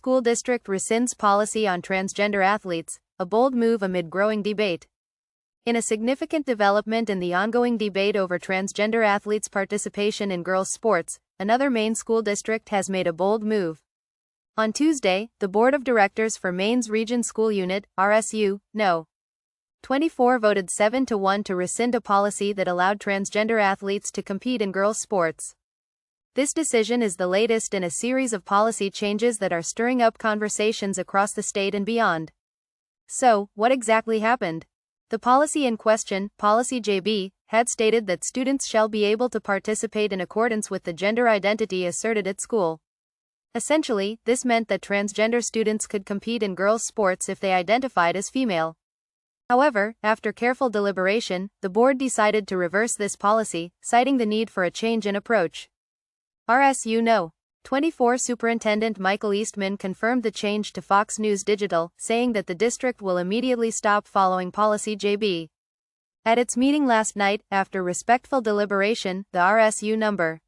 school district rescinds policy on transgender athletes, a bold move amid growing debate. In a significant development in the ongoing debate over transgender athletes' participation in girls' sports, another Maine school district has made a bold move. On Tuesday, the Board of Directors for Maine's Region School Unit, RSU, No. 24 voted 7-1 to rescind a policy that allowed transgender athletes to compete in girls' sports. This decision is the latest in a series of policy changes that are stirring up conversations across the state and beyond. So, what exactly happened? The policy in question, Policy JB, had stated that students shall be able to participate in accordance with the gender identity asserted at school. Essentially, this meant that transgender students could compete in girls' sports if they identified as female. However, after careful deliberation, the board decided to reverse this policy, citing the need for a change in approach. RSU No. 24 Superintendent Michael Eastman confirmed the change to Fox News Digital, saying that the district will immediately stop following Policy JB. At its meeting last night, after respectful deliberation, the RSU No.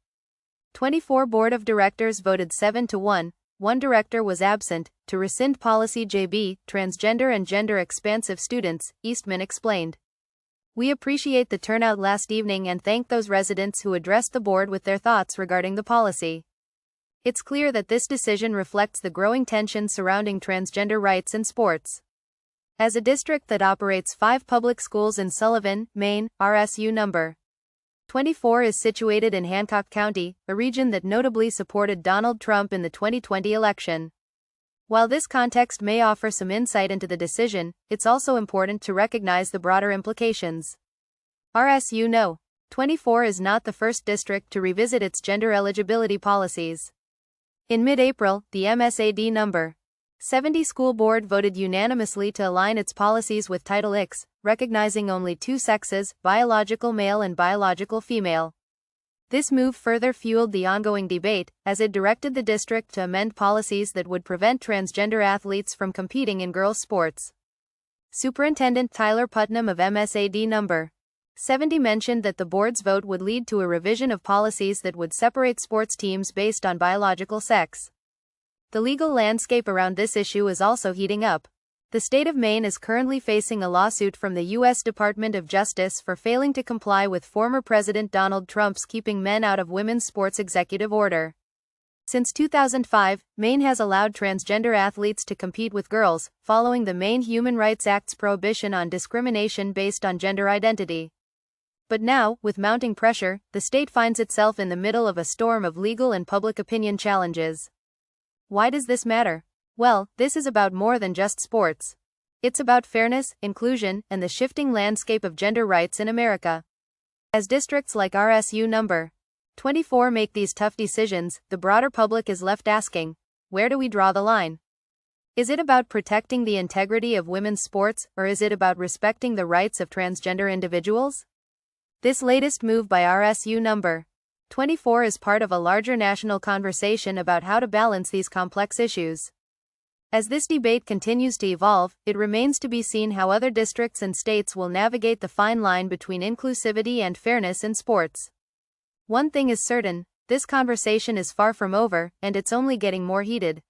24 Board of Directors voted 7-1, one director was absent, to rescind Policy JB, transgender and gender-expansive students, Eastman explained. We appreciate the turnout last evening and thank those residents who addressed the board with their thoughts regarding the policy. It's clear that this decision reflects the growing tension surrounding transgender rights in sports. As a district that operates 5 public schools in Sullivan, Maine, RSU No. 24 is situated in Hancock County, a region that notably supported Donald Trump in the 2020 election. While this context may offer some insight into the decision, it's also important to recognize the broader implications. RSU No. 24 is not the first district to revisit its gender eligibility policies. In mid-April, the MSAD No. 70 school board voted unanimously to align its policies with Title IX, recognizing only 2 sexes, biological male and biological female. This move further fueled the ongoing debate, as it directed the district to amend policies that would prevent transgender athletes from competing in girls' sports. Superintendent Tyler Putnam of MSAD No. 70 mentioned that the board's vote would lead to a revision of policies that would separate sports teams based on biological sex. The legal landscape around this issue is also heating up. The state of Maine is currently facing a lawsuit from the U.S. Department of Justice for failing to comply with former President Donald Trump's Keeping Men Out of Women's Sports executive order. Since 2005, Maine has allowed transgender athletes to compete with girls, following the Maine Human Rights Act's prohibition on discrimination based on gender identity. But now, with mounting pressure, the state finds itself in the middle of a storm of legal and public opinion challenges. Why does this matter? Well, this is about more than just sports. It's about fairness, inclusion, and the shifting landscape of gender rights in America. As districts like RSU No. 24 make these tough decisions, the broader public is left asking, where do we draw the line? Is it about protecting the integrity of women's sports, or is it about respecting the rights of transgender individuals? This latest move by RSU No. 24 is part of a larger national conversation about how to balance these complex issues. As this debate continues to evolve, it remains to be seen how other districts and states will navigate the fine line between inclusivity and fairness in sports. One thing is certain, this conversation is far from over, and it's only getting more heated.